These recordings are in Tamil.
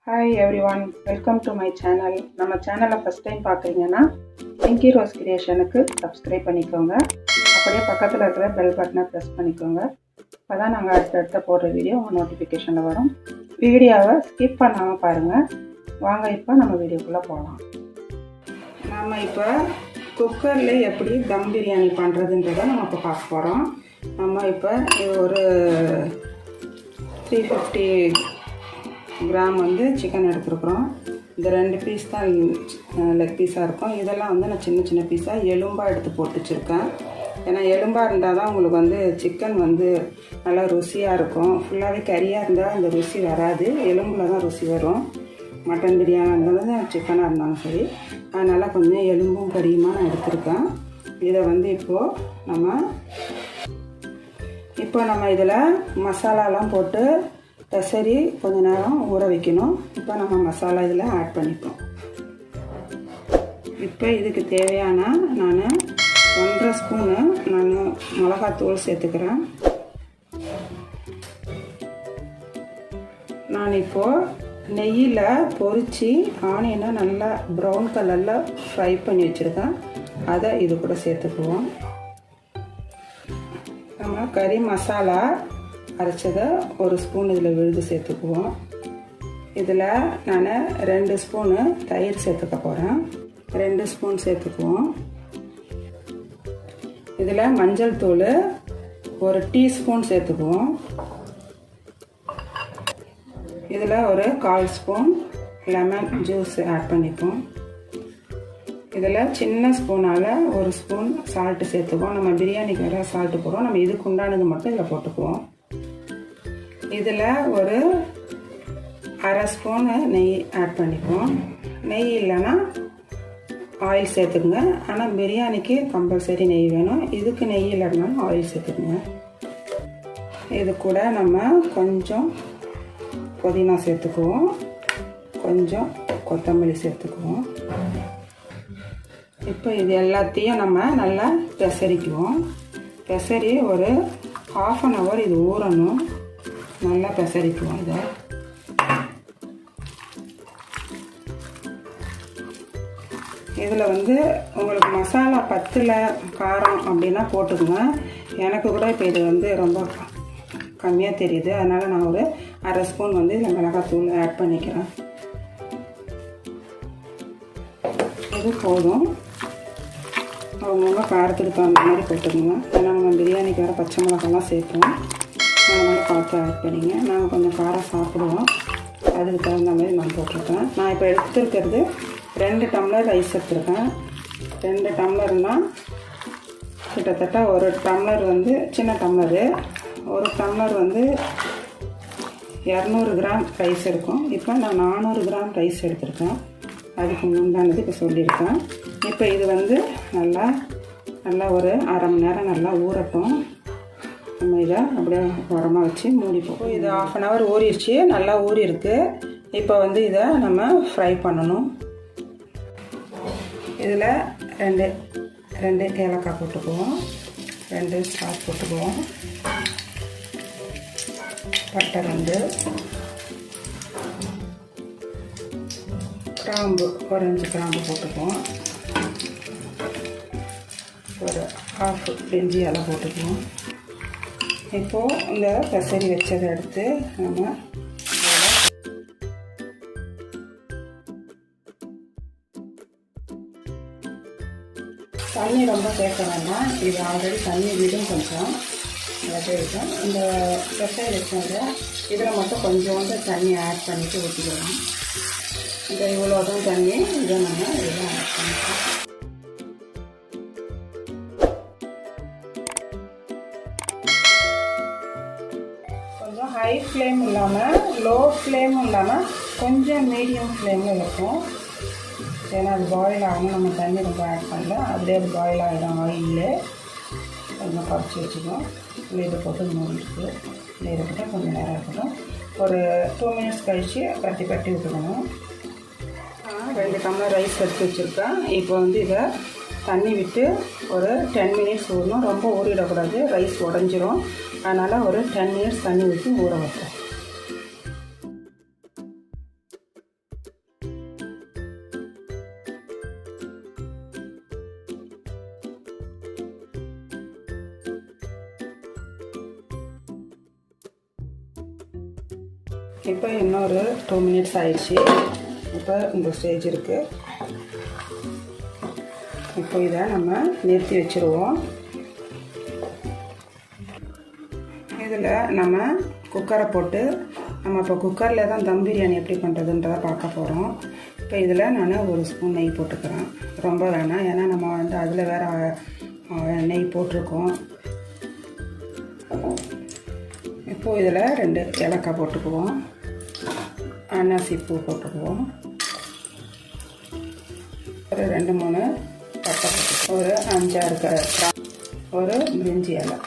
Hi every one, welcome to my channel. நம்ம சேனலை ஃபஸ்ட் டைம் பார்க்குறீங்கன்னா பிங்கி ரோஸ் கிரியேஷனுக்கு சப்ஸ்கிரைப் பண்ணிக்கோங்க. அப்படியே பக்கத்தில் இருக்கிற பெல் பட்டனை ப்ரெஸ் பண்ணிக்கோங்க. அப்போ தான் நாங்கள் அடுத்தடுத்த போடுற வீடியோ உங்கள் நோட்டிஃபிகேஷனில் வரும். வீடியோவை ஸ்கிப் பண்ணாமல் பாருங்கள். வாங்க இப்போ நம்ம வீடியோக்குள்ளே போகலாம். நம்ம இப்போ குக்கரில் எப்படி தம் பிரியாணி பண்ணுறதுன்றதை நம்ம இப்போ பார்க்க போகிறோம். நம்ம இப்போ ஒரு 350 கிராம் சிக்கன் எடுத்துருக்குறோம். இந்த 2 பீஸ் தான் லெக் பீஸாக இருக்கும். இதெல்லாம் நான் சின்ன சின்ன பீஸாக எலும்பாக எடுத்து போட்டு வச்சுருக்கேன். ஏன்னா எலும்பாக இருந்தால் தான் உங்களுக்கு சிக்கன் நல்லா ருசியாக இருக்கும். ஃபுல்லாகவே கறியாக இருந்தால் அந்த ருசி வராது, எலும்பில் தான் ருசி வரும். மட்டன் பிரியாணி இருந்தாலும் சிக்கனாக இருந்தாலும் சரி. அதனால் கொஞ்சம் எலும்பும் கறியுமா நான் எடுத்துருக்கேன். இதை இப்போ நம்ம இதில் மசாலாலாம் போட்டு பெசரி கொஞ்சம் நேரம் ஊற வைக்கணும். இப்போ நம்ம மசாலா இதில் ஆட் பண்ணிப்போம். இப்போ இதுக்கு தேவையான நான் 1.5 ஸ்பூனு நான் மிளகாத்தூள் சேர்த்துக்கிறேன். நான் இப்போது நெய்யில் பொரித்து ஆனியனை நல்லா ப்ரௌன் கலரில் ஃப்ரை பண்ணி வச்சுருக்கேன். அதை இது கூட சேர்த்துக்குவோம். நம்ம கறி மசாலா அரைச்சதை 1 ஸ்பூன் இதில் விழுது சேர்த்துக்குவோம். இதில் நான் 2 ஸ்பூனு தயிர் சேர்த்துக்க போகிறேன். 2 ஸ்பூன் சேர்த்துக்குவோம். இதில் மஞ்சள் தூள் 1 டீஸ்பூன் சேர்த்துக்குவோம். இதில் ஒரு 1/4 ஸ்பூன் லெமன் ஜூஸ் ஆட் பண்ணிப்போம். இதில் சின்ன ஸ்பூனால் 1 ஸ்பூன் சால்ட்டு சேர்த்துக்குவோம். நம்ம பிரியாணிக்கு வேறு சால்ட்டு போடுறோம். நம்ம இதுக்கு உண்டானது மட்டும் இதில் போட்டுக்குவோம். இதில் ஒரு 1/2 ஸ்பூனு நெய் ஆட் பண்ணிக்குவோம். நெய் இல்லைன்னா ஆயில் சேர்த்துக்குங்க. ஆனால் பிரியாணிக்கு கம்பல்சரி நெய் வேணும். இதுக்கு நெய் இல்லைனாலும் ஆயில் சேர்த்துக்குங்க. இது கூட நம்ம கொஞ்சம் புதினா சேர்த்துக்குவோம், கொஞ்சம் கொத்தமல்லி சேர்த்துக்குவோம். இப்போ இது எல்லாத்தையும் நம்ம நல்லா பெசரிக்குவோம். பெசரி ஒரு 1/2 hour இது ஊறணும். நல்லா பெசரிக்குவோம். இதை இதில் உங்களுக்கு மசாலா பத்தில் காரம் அப்படின்னா போட்டுக்குங்க. எனக்கு கூட இப்போ இது ரொம்ப கம்மியாக தெரியுது. அதனால் நான் ஒரு 1/2 ஸ்பூன் இதில் மிளகாத்தூள் ஆட் பண்ணிக்கிறேன். இது போதும். அவங்கவுங்க காரத்துக்கு தகுந்த மாதிரி போட்டுக்கோங்க. ஏன்னா நம்ம பிரியாணிக்கு வேறு பச்சை மிளகாலாம் சேர்ப்போம். அதனால் பார்த்து ஆட் பண்ணிங்க. நாங்கள் கொஞ்சம் காரம் சாப்பிடுவோம், அதுக்கு தகுந்த மாதிரி நான் போட்டிருக்கேன். நான் இப்போ எடுத்துருக்கிறது 2 டம்ளர் ரைஸ் எடுத்துருக்கேன். 2 டம்ளர்னால் கிட்டத்தட்ட 1 டம்ளர் சின்ன டம்ளரு, 1 டம்ளர் 200 கிராம் ரைஸ் இருக்கும். இப்போ நான் 400 கிராம் ரைஸ் எடுத்திருக்கேன். அதுக்கு முன்னானது இப்போ சொல்லியிருக்கேன். இப்போ இது நல்லா ஒரு 1/2 மணி நேரம் நல்லா ஊறட்டும். நம்ம இதை அப்படியே உரமாக வச்சு மூடிப்போம். இது 1/2 hour ஊறிடுச்சு, நல்லா ஊறிருக்கு. இப்போ இதை நம்ம ஃப்ரை பண்ணணும். இதில் 2 ஏலக்காய் போட்டுக்குவோம், 2 ஸ்டார் போட்டுக்குவோம், பட்டை 2, கிராம்பு ஒரு 5 கிராம்பு போட்டுக்குவோம், ஒரு 1/2 பிரிஞ்சி இலை போட்டுக்குவோம். இப்போது இந்த பெசரி வச்சதை எடுத்து நம்ம தண்ணி ரொம்ப சேர்க்க வேண்டாம். இது ஆல்ரெடி தண்ணி விடும், கொஞ்சம் இருக்கும். இந்த பெசரி வச்சதை இதில் மட்டும் கொஞ்சோண்டு தண்ணி ஆட் பண்ணிவிட்டு ஊற்றிக்கலாம். இந்த இவ்வளோதான் தண்ணி, இதை நம்ம இதில் ஆட் பண்ணிக்கலாம். கொஞ்சம் ஹை ஃப்ளேம் இல்லாமல் லோ ஃப்ளேமும் இல்லாமல் கொஞ்சம் மீடியம் ஃப்ளேமில் இருக்கும். ஏன்னா அது பாயில் ஆகணும். நம்ம தண்ணி ரொம்ப ஆட் பண்ணல, அப்படியே அது பாயில் ஆகிடும். ஆயிலே கொஞ்சம் குறைச்சி வச்சுக்கணும். நீரை போட்டு மூடிட்டு நீரை போட்டால் கொஞ்சம் நேரம் இருக்கணும். ஒரு 2 மினிட்ஸ் கழித்து கட்டி விட்டுக்கணும். 2 டம்ளர் ரைஸ் எடுத்து வச்சுருக்கேன். இப்போ இதை தண்ணி விட்டு ஒரு 10 மினிட்ஸ் ஊறணும். ரொம்ப ஊறிடக்கூடாது, ரைஸ் உடஞ்சிரும். அதனால் ஒரு 10 மினிட்ஸ் தண்ணி விட்டு ஊற வைப்போம். இப்போ இன்னொரு 2 மினிட்ஸ் ஆயிடுச்சு. இப்போ இந்த ஸ்டேஜ் இருக்குது. இப்போ இதை நம்ம நிறுத்தி வச்சுருவோம். இதில் நம்ம குக்கரை போட்டு நம்ம இப்போ குக்கரில் தான் தம் பிரியாணி எப்படி பண்ணுறதுன்றதை பார்க்க போகிறோம். இப்போ இதில் நான் 1 ஸ்பூன் நெய் போட்டுக்கிறேன். ரொம்ப வேணாம், ஏன்னா நம்ம வந்து அதில் வேறு நெய் போட்டிருக்கோம். இப்போது இதில் 2 ஏலக்காய் போட்டுக்குவோம். அன்னாசி பூ போட்டுக்குவோம். ஒரு 2-3 பட்டை, ஒரு 5-6 ஒரு பிரிஞ்சி இலை.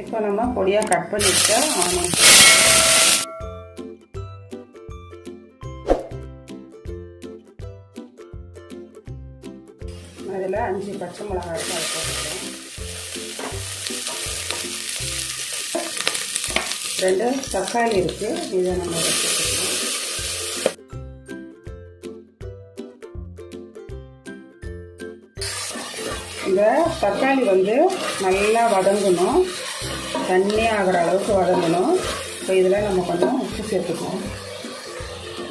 இப்போ நம்ம பொடியாக கட் பண்ணிட்டு ஆனியன், அதில் 5 பச்சை மிளகாய் இருக்கும், அதை போட்டுக்கிறேன். 2 தக்காளி இருக்குது, இதை நம்ம வச்சுக்கிறோம். இந்த தக்காளி வந்து நல்லா வதங்கணும், தண்ணி ஆகிற அளவுக்கு வதங்கணும். இப்போ இதில் நம்ம கொஞ்சம் உப்பு சேர்த்துக்குவோம்.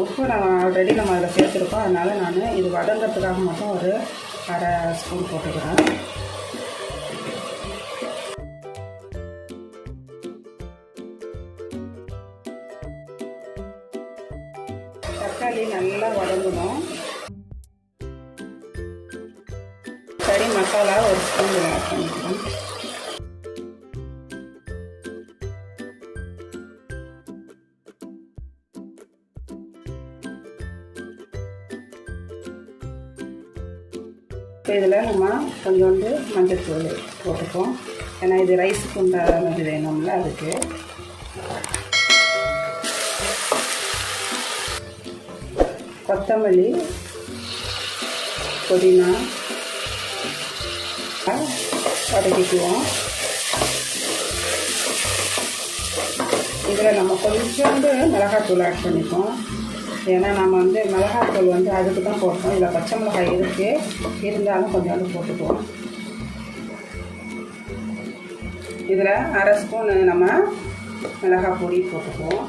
உப்பு நம்ம ஆல்ரெடி நம்ம அதில் சேர்த்துருக்கோம், அதனால் நான் இது வதங்கிறதுக்காக மட்டும் ஒரு 1/2 ஸ்பூன் போட்டுக்கிறேன். தக்காளி நல்லா வதங்கணும். கறி மசாலா 1 ஸ்பூன் ஆட் பண்ணிக்கிறேன். இப்போ இதில் நம்ம கொஞ்சோண்டு மஞ்சள் தூள் போட்டுப்போம், ஏன்னா இது ரைஸுக்கு உண்டானது வேணும்ல, அதுக்கு. கொத்தமல்லி, புதினா வதக்கிக்குவோம். இதில் நம்ம கொஞ்சோண்டு மிளகாத்தூள் ஆட் பண்ணிப்போம், ஏன்னா நம்ம வந்து மிளகாத்தூள் வந்து அதுக்கு தான் போட்டோம். இதில் பச்சை மிளகாய் இருக்குது, இருந்தாலும் கொஞ்சோண்டு போட்டுக்குவோம். இதில் 1/2 ஸ்பூனு நம்ம மிளகாய் பொடி போட்டுக்குவோம்.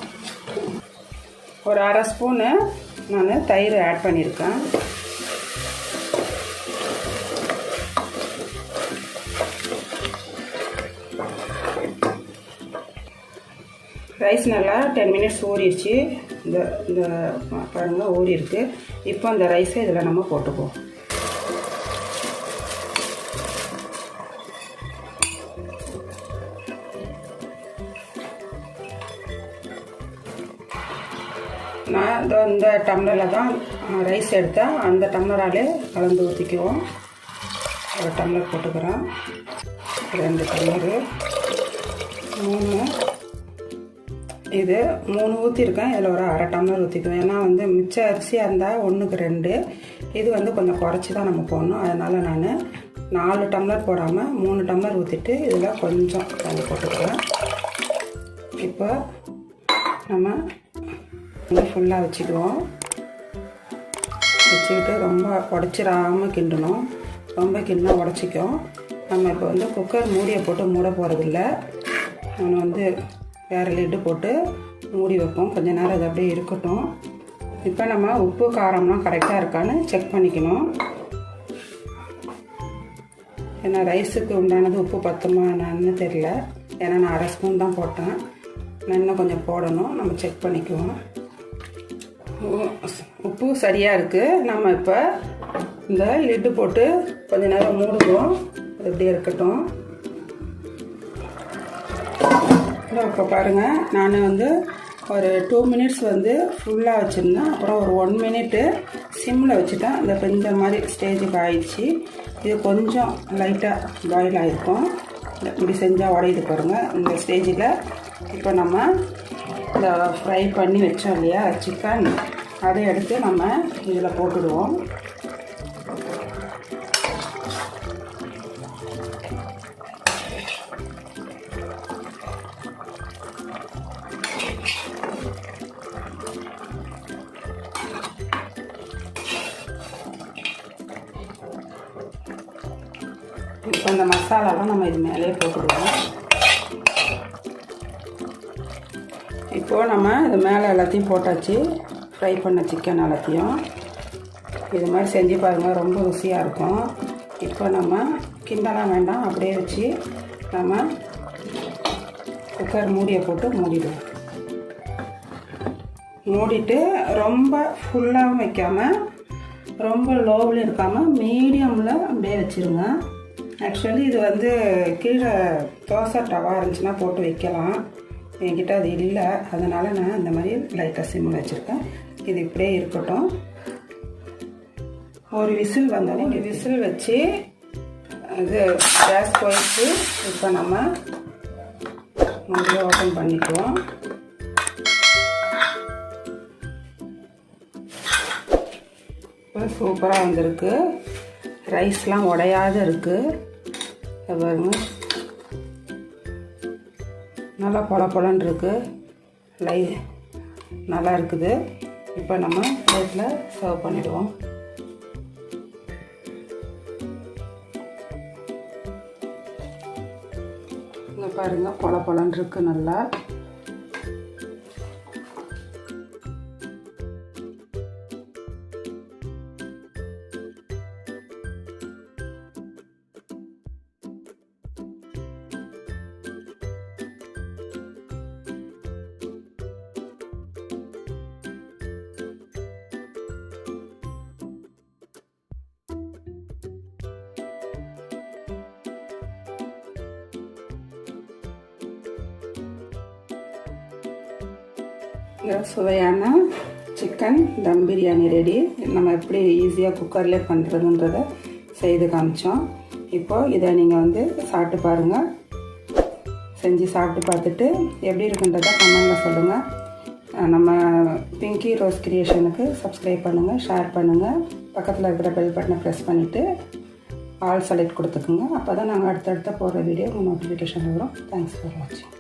ஒரு 1/2 ஸ்பூனு நான் தயிர் ஆட் பண்ணியிருக்கேன். ரைஸ் நல்லா 10 மினிட்ஸ் ஊறிடுச்சு. இந்த பாருங்கள் ஊறி இருக்குது. இப்போ அந்த ரைஸை இதில் நம்ம போட்டுக்குவோம். நான் இந்த டம்ளரில் தான் ரைஸ் எடுத்தேன், அந்த டம்ளராலே கலந்து ஊற்றிக்குவோம். 1 டம்ளர் போட்டுக்கிறேன், 2 டம்ளரு, 3, இது 3 ஊற்றிருக்கேன். இதில் ஒரு 1/2 டம்ளர் ஊற்றிக்குவேன், ஏன்னா வந்து மிச்ச அரிசியாக இருந்தால் 1க்கு 2, இது வந்து கொஞ்சம் குறைச்சி தான் நம்ம போடணும். அதனால் நான் 4 டம்ளர் போடாமல் 3 டம்ளர் ஊற்றிட்டு இதில் கொஞ்சம் தண்ணி போட்டுக்குவேன். இப்போ நம்ம ஃபுல்லாக வச்சுக்குவோம். வச்சுக்கிட்டு ரொம்ப உடச்சிடாமல் கிண்டணும், ரொம்ப கிண்டா உடச்சிக்கும். நம்ம இப்போ வந்து குக்கர் மூடியை போட்டு மூட போகிறதில்ல, நான் வந்து வேறு லிட்டு போட்டு மூடி வைப்போம். கொஞ்ச நேரம் அது அப்படியே இருக்கட்டும். இப்போ நம்ம உப்பு காரம்லாம் கரெக்டாக இருக்கான்னு செக் பண்ணிக்கணும். ஏன்னா ரைஸுக்கு உண்டானது உப்பு பத்துமா என்னன்னு தெரியல, ஏன்னா நான் 1/2 ஸ்பூன் தான் போட்டேன். நான் இன்னும் கொஞ்சம் போடணும், நம்ம செக் பண்ணிக்குவோம். உப்பு சரியாக இருக்குது. நம்ம இப்போ இந்த லிட்டு போட்டு கொஞ்ச நேரம் மூடுவோம், அது இப்படியே இருக்கட்டும். இப்போ பாருங்கள், நான் வந்து ஒரு 2 மினிட்ஸ் வந்து ஃபுல்லாக வச்சுருந்தேன், அப்புறம் ஒரு 1 மினிட்டு சிம்மில் வச்சுட்டேன். இந்த மாதிரி ஸ்டேஜுக்கு ஆயிடுச்சு. இது கொஞ்சம் லைட்டாக பாயில் ஆகிருக்கும். இப்படி செஞ்சால் உடையுது பாருங்கள். இந்த ஸ்டேஜில் இப்போ நம்ம இந்த ஃப்ரை பண்ணி வச்சோம் இல்லையா சிக்கன், அதை எடுத்து நம்ம இதில் போட்டுடுவோம். இப்போ இந்த மசாலாலாம் நம்ம இது மேலே போட்டுடுவோம். இப்போது நம்ம இது மேலே எல்லாத்தையும் போட்டாச்சு. ஃப்ரை பண்ண சிக்கன் எல்லாத்தையும் இது மாதிரி செஞ்சு பாருங்கள், ரொம்ப ருசியாக இருக்கும். இப்போ நம்ம கிண்டலாம் வேண்டாம், அப்படியே வச்சு நம்ம குக்கர் மூடியை போட்டு மூடிடுவோம். மூடிட்டு ரொம்ப ஃபுல்லாகவும் வைக்காமல் ரொம்ப லோவில் இருக்காமல் மீடியமில் அப்படியே வச்சுருங்க. ஆக்சுவலி இது வந்து கீழே தோசை டவா இருந்துச்சுன்னா போட்டு வைக்கலாம். என்கிட்ட அது இல்லை, அதனால் நான் இந்த மாதிரி லைட்டாக சிம்மில் வச்சுருக்கேன். இது இப்படியே இருக்கட்டும். ஒரு விசில் வந்தோடனே இங்கே விசில் வச்சு இது கேஸ் போயிட்டு இப்போ நம்ம மூடியை ஓப்பன் பண்ணிக்குவோம். இப்போ சூப்பராக வந்திருக்கு. ரைஸ்லாம் உடையாத இருக்குது. பாருங்க, நல்லா பொல பொலன்னு இருக்குது. நல்லா இருக்குது. இப்போ நம்ம பிளேட்டில் சர்வ் பண்ணிடுவோம். இங்கே பாருங்கள், பொல பொலன்னு இருக்குது நல்லா. சுவையான சிக்கன் தம் பிரியாணி ரெடி. நம்ம எப்படி ஈஸியாக குக்கர்லேயே பண்ணுறதுன்றதை செய்து காமிச்சோம். இப்போது இதை நீங்கள் வந்து சாப்பிட்டு பாருங்கள். செஞ்சு சாப்பிட்டு பார்த்துட்டு எப்படி இருக்குன்றதை கமெண்டில் சொல்லுங்கள். நம்ம பிங்கி ரோஸ் கிரியேஷனுக்கு சப்ஸ்கிரைப் பண்ணுங்கள், ஷேர் பண்ணுங்கள். பக்கத்தில் இருக்கிற பெல் பட்டனை ப்ரெஸ் பண்ணிவிட்டு ஆல் செலக்ட் கொடுத்துக்குங்க. அப்போ தான் நாங்கள் அடுத்தடுத்த போடுற வீடியோ உங்கள் நோட்டிஃபிகேஷன் வரும். தேங்க்ஸ் ஃபார் வாட்சிங்.